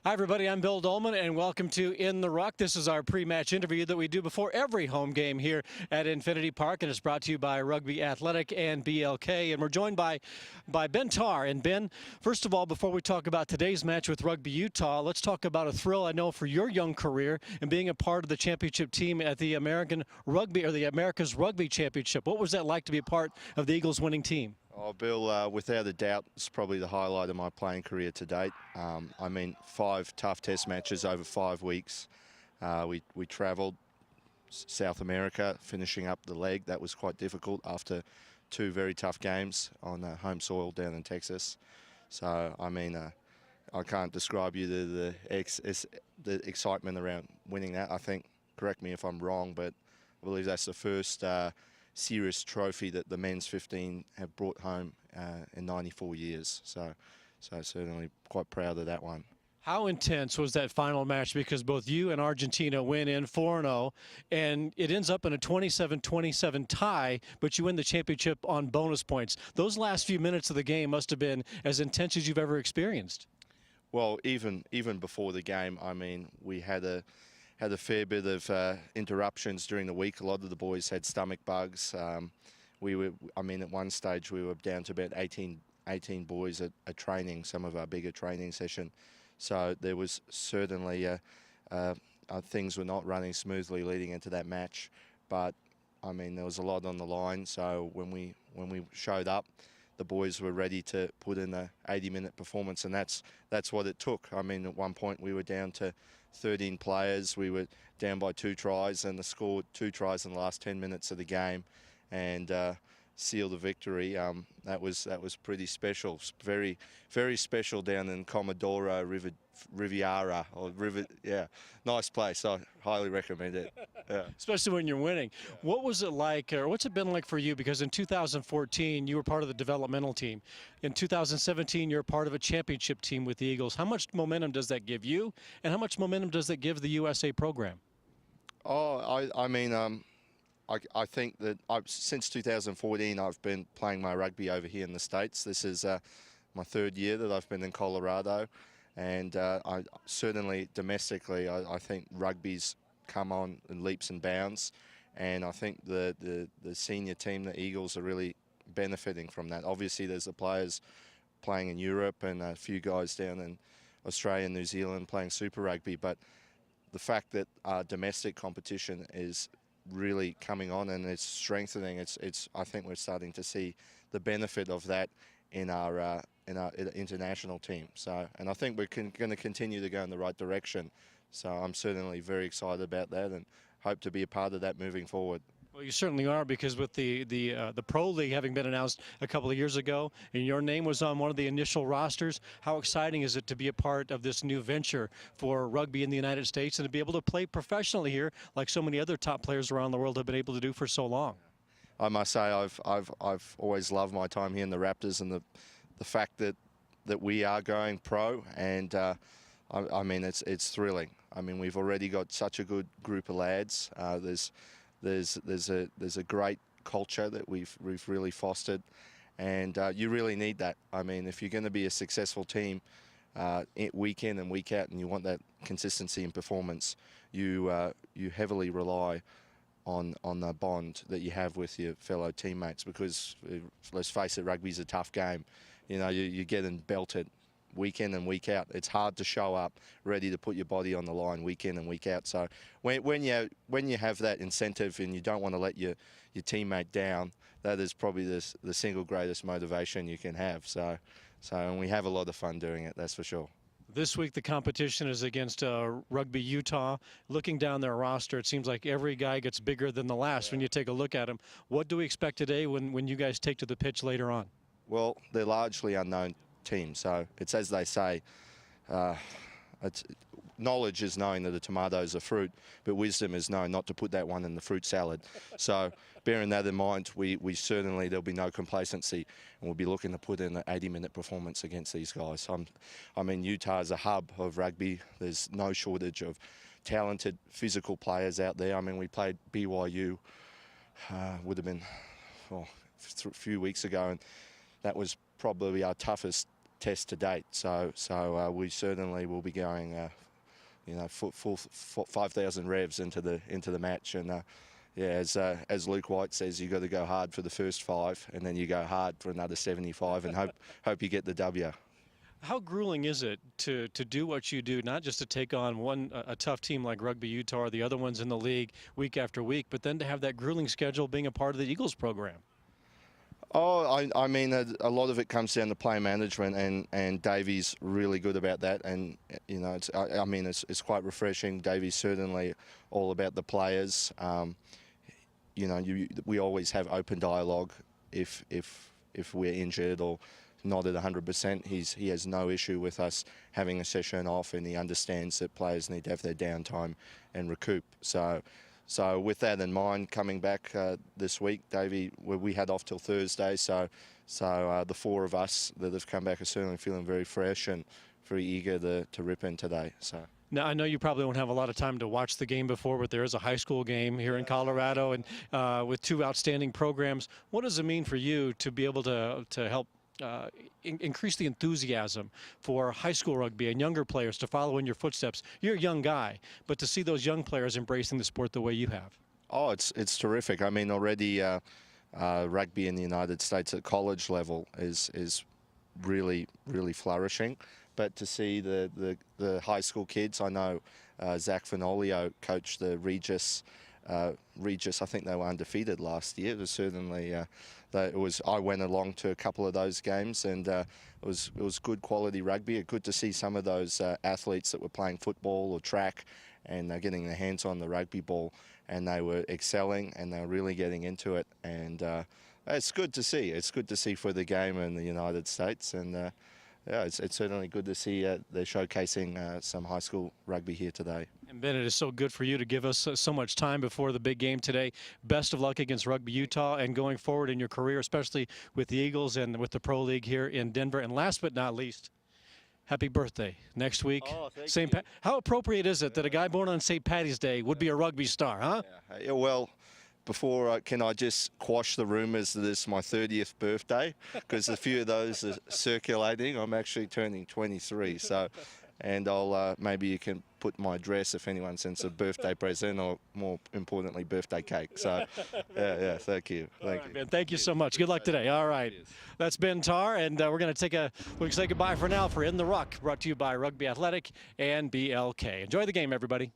Hi, everybody. I'm Bill Dolman, and welcome to In the Ruck. This is our pre-match interview that we do before every home game here at Infinity Park, and it's brought to you by Rugby Athletic and BLK. And we're joined by Ben Tarr. And Ben, first of all, before we talk about today's match with Rugby Utah, let's talk about a thrill I know for your young career and being a part of the championship team at the Americas Rugby Championship. What was that like to be a part of the Eagles' winning team? Oh, Bill, without a doubt, it's probably the highlight of my playing career to date. I mean, 5 tough test matches over 5 weeks. We travelled South America, finishing up the leg. That was quite difficult after 2 very tough games on home soil down in Texas. So, I mean, I can't describe you the excitement around winning that. I think, correct me if I'm wrong, but I believe that's the first serious trophy that the men's 15 have brought home in 94 years. So certainly quite proud of that one. How intense was that final match? Because both you and Argentina win in 4-0, and it ends up in a 27-27 tie, but you win the championship on bonus points. Those last few minutes of the game must have been as intense as you've ever experienced. Well, even before the game, I mean, we had a fair bit of interruptions during the week. A lot of the boys had stomach bugs. I mean, at one stage we were down to about 18 boys at training, some of our bigger training session. So there was certainly things were not running smoothly leading into that match. But I mean, there was a lot on the line. So when we showed up, the boys were ready to put in a 80-minute performance, and that's what it took. I mean, at one point we were down to 13 players. We were down by 2 tries, and they scored 2 tries in the last 10 minutes of the game, and sealed the victory. That was pretty special. Very, very special down in Comodoro Riviera, or yeah, nice place. I highly recommend it. Yeah. Especially when you're winning. Yeah. What was it like, or what's it been like for you? Because in 2014, you were part of the developmental team. In 2017, you're part of a championship team with the Eagles. How much momentum does that give you, and how much momentum does that give the USA program? Oh, I mean, I think that since 2014, I've been playing my rugby over here in the States. This is my 3rd year that I've been in Colorado. And I certainly domestically, I think rugby's come on in leaps and bounds. And I think the senior team, the Eagles, are really benefiting from that. Obviously, there's the players playing in Europe and a few guys down in Australia and New Zealand playing Super Rugby. But the fact that our domestic competition is really coming on and it's strengthening, I think we're starting to see the benefit of that in our international team. So, and I think we're going to continue to go in the right direction. So I'm certainly very excited about that and hope to be a part of that moving forward. Well, you certainly are, because with the Pro League having been announced a couple of years ago, and your name was on one of the initial rosters, how exciting is it to be a part of this new venture for rugby in the United States and to be able to play professionally here like so many other top players around the world have been able to do for so long? I must say I've always loved my time here in the Raptors, and the fact that we are going pro, and I mean, it's thrilling. I mean, we've already got such a good group of lads. There's a great culture that we've really fostered, and you really need that. I mean, if you're going to be a successful team week in and week out, and you want that consistency in performance, you heavily rely on the bond that you have with your fellow teammates, because let's face it, rugby's a tough game. You know, you're getting belted week in and week out. It's hard to show up ready to put your body on the line week in and week out. So when you have that incentive and you don't want to let your teammate down, that is probably the single greatest motivation you can have. So and we have a lot of fun doing it, that's for sure. This week the competition is against Rugby Utah. Looking down their roster, it seems like every guy gets bigger than the last when you take a look at them. What do we expect today when you guys take to the pitch later on? Well, they're largely unknown teams, so it's as they say, knowledge is knowing that a tomato is a fruit, but wisdom is knowing not to put that one in the fruit salad. So bearing that in mind, we certainly, there'll be no complacency, and we'll be looking to put in an 80-minute performance against these guys. I mean, Utah is a hub of rugby. There's no shortage of talented physical players out there. I mean, we played BYU, would have been a few weeks ago, and that was probably our toughest test to date. So we certainly will be going, full 5,000 revs into the match. And yeah, as Luke White says, you got to go hard for the first 5, and then you go hard for another 75, and hope you get the W. How grueling is it to do what you do, not just to take on a tough team like Rugby Utah or the other ones in the league week after week, but then to have that grueling schedule being a part of the Eagles program? Oh, I mean, a lot of it comes down to play management, and Davey's really good about that. And it's quite refreshing. Davey's certainly all about the players. We always have open dialogue if we're injured or not at 100%. He has no issue with us having a session off, and he understands that players need to have their downtime and recoup. So with that in mind, coming back this week, Davey, we had off till Thursday. So the 4 of us that have come back are certainly feeling very fresh and very eager to rip in today. So. Now, I know you probably won't have a lot of time to watch the game before, but there is a high school game here in Colorado, and with 2 outstanding programs. What does it mean for you to be able to help increase the enthusiasm for high school rugby and younger players to follow in your footsteps? You're a young guy, but to see those young players embracing the sport the way you have. Oh, it's terrific. I mean, already rugby in the United States at college level is really, really flourishing. But to see the high school kids, I know Zach Fenolio coached the Regis. I think they were undefeated last year. It was certainly I went along to a couple of those games, and it was good quality rugby. Good to see some of those athletes that were playing football or track and getting their hands on the rugby ball, and they were excelling and they were really getting into it. And it's good to see. It's good to see for the game in the United States, and yeah, it's certainly good to see they're showcasing some high school rugby here today. And Ben, it is so good for you to give us so much time before the big game today. Best of luck against Rugby Utah and going forward in your career, especially with the Eagles and with the Pro League here in Denver. And last but not least, happy birthday next week. Oh, thank you. How appropriate is it that a guy born on St. Patty's Day would be a rugby star, huh? Yeah, well, before, can I just quash the rumours that it's my 30th birthday? Because a few of those are circulating. I'm actually turning 23, so, and I'll maybe you can put my address if anyone sends a birthday present, or more importantly, birthday cake. So, yeah, thank you. Thank you. Ben, thank you so much. Good luck today. All right. That's Ben Tarr, and we're going to say goodbye for now for In the Ruck, brought to you by Rugby Athletic and BLK. Enjoy the game, everybody.